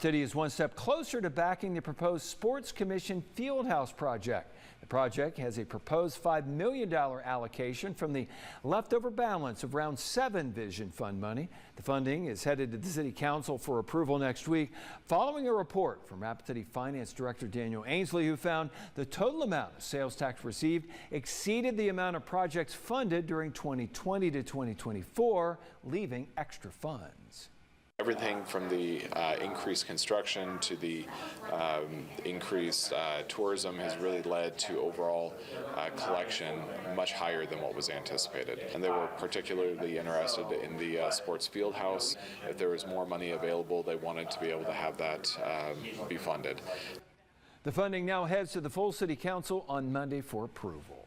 City is one step closer to backing the proposed Sports Commission Fieldhouse project. The project has a proposed $5 million allocation from the leftover balance of round 7 Vision Fund money. The funding is headed to the City Council for approval next week, following a report from Rapid City Finance Director Daniel Ainsley, who found the total amount of sales tax received exceeded the amount of projects funded during 2020 to 2024, leaving extra funds. Everything from the increased construction to the increased tourism has really led to overall collection much higher than what was anticipated. And they were particularly interested in the Sports Fieldhouse. If there was more money available, they wanted to be able to have that be funded. The funding now heads to the full City Council on Monday for approval.